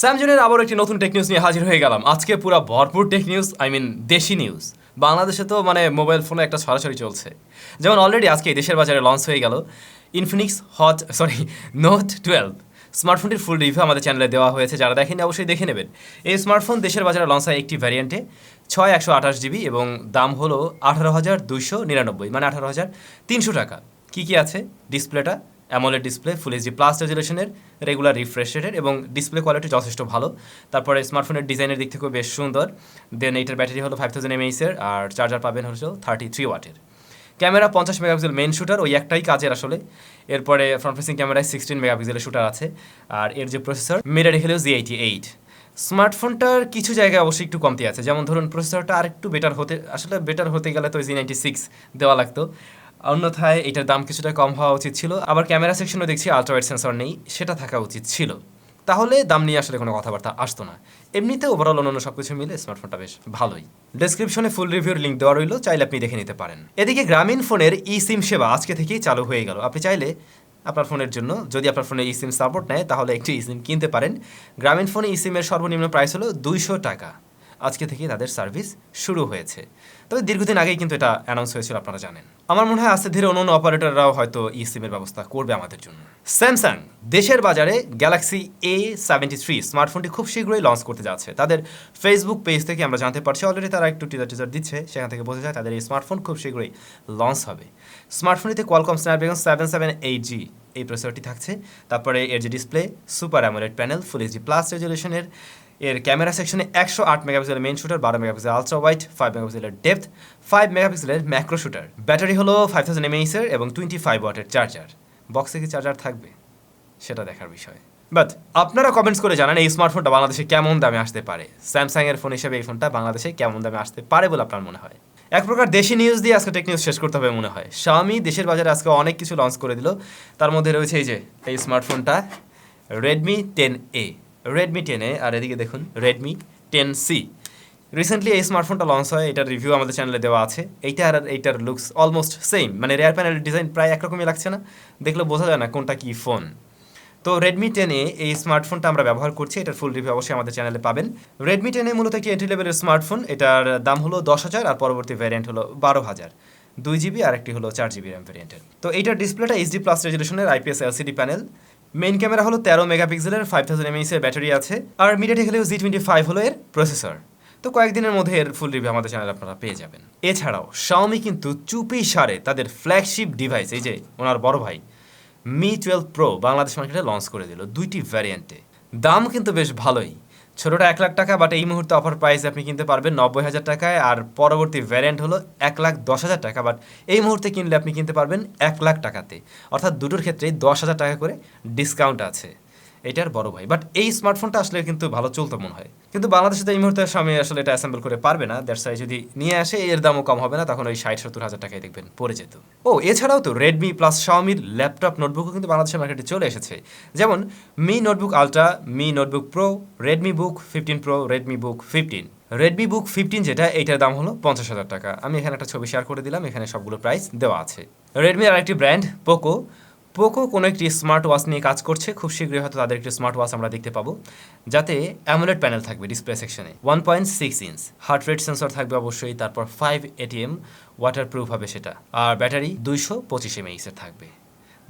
স্যামজনের আবার একটি নতুন টেক নিউজ নিয়ে হাজির হয়ে গেলাম। আজকে পুরো ভরপুর টেক নিউজ, দেশি নিউজ। বাংলাদেশে তো মোবাইল ফোনে একটা সরাসরি চলছে। যেমন অলরেডি আজকে দেশের বাজারে লঞ্চ হয়ে গেল ইনফিনিক্স নোট 12 স্মার্টফোনটির ফুল রিভিউ আমাদের চ্যানেলে দেওয়া হয়েছে। যারা দেখেনি অবশ্যই দেখে নেবেন। এই স্মার্টফোন দেশের বাজারে লঞ্চ হয় একটি ভ্যারিয়েন্টে 128GB এবং দাম হলো 18,299, 18,300 টাকা। কি আছে? ডিসপ্লেটা AMOLED display, full HD plus রেজুলেশনের, রেগুলার রিফ্রেশ রেটের এবং ডিসপ্লে কোয়ালিটি যথেষ্ট ভালো। তারপরে স্মার্টফোনের ডিজাইনের দিক থেকেও বেশ সুন্দর। দেন এইটার ব্যাটারি হলো 5000 mAh আর চার্জার পাবেন হচ্ছে 33 ওয়াটের। ক্যামেরা 50 মেগাপিক্সেল মেন শুটার, ওই একটাই কাজের আসলে। এরপরে ফ্রন্ট ফেসিং ক্যামেরায় 16 মেগাপিক্সেলের শুটার আছে। আর এর যে প্রসেসর মিরাটি হলো Z88। স্মার্টফোনটার কিছু জায়গায় অবশ্যই একটু কমতি আছে, যেমন ধরুন প্রসেসরটা আর একটু বেটার হতে গেলে তো Z96 দেওয়া লাগতো। অন্যথায় এটার দাম কিছুটা কম হওয়া উচিত ছিল। আবার ক্যামেরা সেকশনও দেখছি আলট্রাওয়াইড সেন্সর নেই, সেটা থাকা উচিত ছিল। তাহলে দাম নিয়ে আসলে কোনো কথাবার্তা আসতো না। এমনিতে ওভারঅল অন্যান্য সব কিছু মিলে স্মার্টফোনটা বেশ ভালোই। ডেসক্রিপশনে ফুল রিভিউর লিঙ্ক দেওয়া রইল, চাইলে আপনি দেখে নিতে পারেন। এদিকে গ্রামীণ ফোনের ই সিম সেবা আজকে থেকেই চালু হয়ে গেল। আপনি চাইলে আপনার ফোনের জন্য, যদি আপনার ফোনে ই সিম সাপোর্ট নেয়, তাহলে একটি ই সিম কিনতে পারেন। গ্রামীণ ফোনে ই সিমের সর্বনিম্ন প্রাইস হলো 200 টাকা। আজকে থেকে তাদের সার্ভিস শুরু হয়েছে। তবে দীর্ঘদিন আগেই কিন্তু এটা অ্যানাউন্স হয়েছিল, আপনারা জানেন। আমার মনে হয় আস্তে ধীরে অন্য অপারেটররাও হয়তো ই সিমের ব্যবস্থা করবে আমাদের জন্য। স্যামসাং দেশের বাজারে গ্যালাক্সি A73 স্মার্টফোনটি খুব শীঘ্রই লঞ্চ করতে যাচ্ছে। তাদের ফেসবুক পেজ থেকে আমরা জানতে পারছি, অলরেডি তারা একটু টিজার দিচ্ছে, সেখান থেকে বোঝা যায় তাদের এই স্মার্টফোন খুব শীঘ্রই লঞ্চ হবে। স্মার্টফোনটিতে কোয়ালকম স্ন্যাপড্রাগন 778G এই প্রসেসরটি থাকছে। তারপরে এর যে display super AMOLED panel, full HD plus রেজুলেশনের। এর ক্যামেরা সেকশনে 108 মেগাপিক্সেলের main shooter, 12 megapixel ultra wide, 5 মেগাপিক্সেলের ডেপথ, 5 মেগাপিক্সেলের ম্যাক্রো শুটার। ব্যাটারি হলো 5000 mAh এবং 25 ওয়াটের চার্জার। বক্সে কি চার্জার থাকবে সেটা দেখার বিষয়। বাট আপনারা কমেন্টস করে জানান এই স্মার্টফোনটা বাংলাদেশে কেমন দামে আসতে পারে। স্যামসাং এর ফোন হিসেবে এই ফোনটা বাংলাদেশে কেমন দামে আসতে পারে বলে আপনার মনে হয়? এক প্রকার দেশি নিউজ দিয়ে আজকে টেক নিউজ শেষ করতে হবে মনে হয়। Xiaomi দেশের বাজারে আজকে অনেক কিছু লঞ্চ করে দিল। তার মধ্যে রয়েছে এই স্মার্টফোনটা Redmi 10A, Redmi 10A, আর এদিকে দেখুন Redmi 10C। রিসেন্টলি এই স্মার্টফোনটা লঞ্চ হয়, এটার রিভিউ আমাদের চ্যানেলে দেওয়া আছে। এইটার লুকস অলমোস্ট সেম, রেয়ার প্যানেলের ডিজাইন প্রায় একরকমই লাগছে না? দেখলে বোঝা যায় না কোনটা কি ফোন। তো Redmi 10A এই স্মার্টফোনটা আমরা ব্যবহার করছি, এটার ফুল রিভিউ অবশ্যই আমাদের চ্যানেলে পাবেন। Redmi 10A মূলত একটি এন্ট্রি লেভেলের স্মার্টফোন। এটার দাম হলো 10,000 আর পরবর্তী ভ্যারিয়েন্ট হলো 12,000, 2GB আর একটি হলো 4GB র্যাম ভ্যারিয়েন্টের। তো এইটার ডিসপ্লেটা এইচডি প্লাস রেজুলেশনের IPS LCD panel. Main camera হলো 13 মেগাপিক্সেলের, 5000 mAh এর ব্যাটারি আছে। আর মিডিয়াটেক হেলিও Z25 হলো এর প্রসেসর। তো কয়েকদিনের মধ্যে এর ফুল রিভিউ আমাদের চ্যানেলে আপনারা পেয়ে যাবেন। এছাড়াও Xiaomi কিন্তু চুপি সারে তাদের ফ্ল্যাগশিপ ডিভাইস, এই যে ওনার বড় ভাই Mi 12 Pro বাংলাদেশ মার্কেটে লঞ্চ করে দিল 2টি ভ্যারিয়েন্টে। দাম কিন্তু বেশ ভালোই। ছোটোটা 1 লাখ টাকা, বাট এই মুহূর্তে অফার প্রাইস আপনি কিনতে পারবেন 90,000 টাকায়। আর পরবর্তী ভ্যারিয়েন্ট হলো 1,10,000 টাকা, বাট এই মুহূর্তে কিনলে আপনি কিনতে পারবেন 1 লাখ টাকাতে। অর্থাৎ দুটোর ক্ষেত্রেই 10,000 টাকা করে ডিসকাউন্ট আছে। এটার বড় ভাই। বাট এই স্মার্টফোনটা আসলে কিন্তু ভালো চলতো মনে হয়, কিন্তু বাংলাদেশে তো এই মুহূর্তে Xiaomi আসলে এটা অ্যাসেম্বল করে পারবে না। দ্যাটস ওয়াই যদি নিয়ে আসে এর দামও কম হবে না, তখন ওই 60-70 হাজার টাকায় দেখবেন পড়ে যেত। এছাড়াও তো Redmi প্লাস Xiaomiর ল্যাপটপ নোটবুকও কিন্তু বাংলাদেশের মার্কেটে চলে এসেছে। যেমন Mi notebook ultra, Mi notebook pro, Redmi Book 15 Pro, Redmi Book 15। Redmi Book 15 যেটা, এইটার দাম হলো 50,000 টাকা। আমি এখানে একটা ছবি শেয়ার করে দিলাম, এখানে সবগুলো প্রাইস দেওয়া আছে। Redmi-র আরেকটি ব্র্যান্ড পোকো কোনো একটি স্মার্ট ওয়াচ নিয়ে কাজ করছে। খুব শীঘ্রই হয়তো তাদের একটি স্মার্ট ওয়াচ আমরা দেখতে পাবো, যাতে অ্যামোলেড প্যানেল থাকবে ডিসপ্লে সেকশনে, 1.6 ইঞ্চ, হার্ট রেট সেন্সর থাকবে অবশ্যই, তারপর 5 ATM, ওয়াটারপ্রুফ হবে সেটা, আর ব্যাটারি 225 mAh এর থাকবে।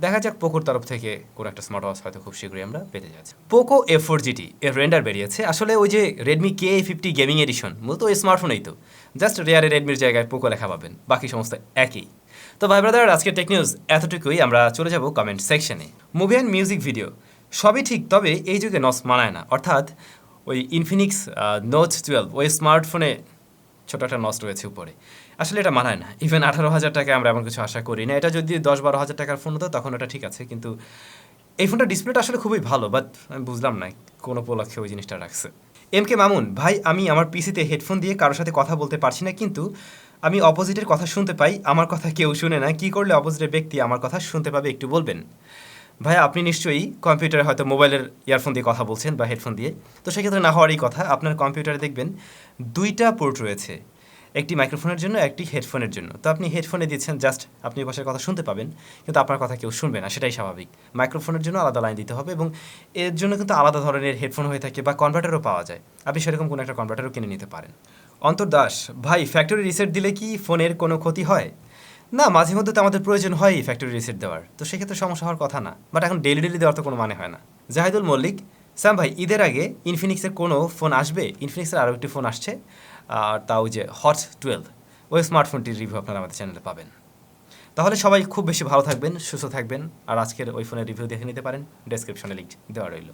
দেখা যাক পোকোর তরফ থেকে কোনো একটা স্মার্ট ওয়াচ হয়তো খুব শীঘ্রই আমরা পেতে যাচ্ছি। পোকো F4 GT এর রেন্ডার বেরিয়েছে। আসলে ওই যে Redmi K50 গেমিং এডিশন, মূলত ওই স্মার্টফোনেই তো, জাস্ট রেয়ারে রেডমির জায়গায় পোকো লেখা পাবেন, বাকি সমস্ত একই। তো ভাই ব্রাদার, আজকের টেক নিউজ এতটুকুই। আমরা চলে যাব কমেন্ট সেকশনে। মুভি অ্যান্ড মিউজিক ভিডিও সবই ঠিক, তবে এই যুগে নস মানায় না। অর্থাৎ ওই ইনফিনিক্স নোট 12 ওই স্মার্টফোনে ছোটো একটা নষ্ট রয়েছে উপরে, আসলে এটা মানায় না। ইভেন 18,000 টাকায় আমরা এমন কিছু আশা করি না। এটা যদি 10-12 হাজার টাকার ফোন হতো তখন ওটা ঠিক আছে, কিন্তু এই ফোনটা ডিসপ্লেটা আসলে খুবই ভালো, বাট আমি বুঝলাম না কোন উপলক্ষে ওই জিনিসটা রাখছে। MK মামুন ভাই, আমি আমার পিসিতে হেডফোন দিয়ে কারোর সাথে কথা বলতে পারছি না, কিন্তু আমি অপোজিটের কথা শুনতে পাই, আমার কথা কেউ শুনে না। কি করলে অপোজিটের ব্যক্তি আমার কথা শুনতে পাবে একটু বলবেন? ভাই, আপনি নিশ্চয়ই কম্পিউটারে হয়তো মোবাইলের ইয়ারফোন দিয়ে কথা বলছেন বা হেডফোন দিয়ে, তো সেক্ষেত্রে না হওয়ারই কথা। আপনার কম্পিউটারে দেখবেন 2টা পোর্ট রয়েছে, একটি মাইক্রোফোনের জন্য, একটি হেডফোনের জন্য। তো আপনি হেডফোনে দিচ্ছেন, জাস্ট আপনি পাশের কথা শুনতে পাবেন, কিন্তু আপনার কথা কেউ শুনবে না, সেটাই স্বাভাবিক। মাইক্রোফোনের জন্য আলাদা লাইন দিতে হবে এবং এর জন্য কিন্তু আলাদা ধরনের হেডফোন হয়ে থাকে বা কনভার্টারও পাওয়া যায়। আপনি সেরকম কোনো একটা কনভার্টারও কিনে নিতে পারেন। অন্তর দাস, ভাই ফ্যাক্টরি রিসেট দিলে কি ফোনের কোনো ক্ষতি হয়? না, মাঝে মধ্যে তো আমাদের প্রয়োজন হয়ই ফ্যাক্টরি রিসেট দেওয়ার, তো সেক্ষেত্রে সমস্যা হওয়ার কথা না, বাট এখন ডেলি ডেলি দেওয়ার তো কোনো মানে হয় না। জাহিদুল মল্লিক, স্যাম ভাই ঈদের আগে ইনফিনিক্সের কোনো ফোন আসবে? ইনফিনিক্সের আরও একটি ফোন আসছে, আর তাও যে হট 12, ওই স্মার্টফোনটির রিভিউ আপনারা আমাদের চ্যানেলে পাবেন। তাহলে সবাই খুব বেশি ভালো থাকবেন, সুস্থ থাকবেন, আর আজকের ওই ফোনের রিভিউ দেখে নিতে পারেন, ডেসক্রিপশনে লিঙ্ক দেওয়া রইল।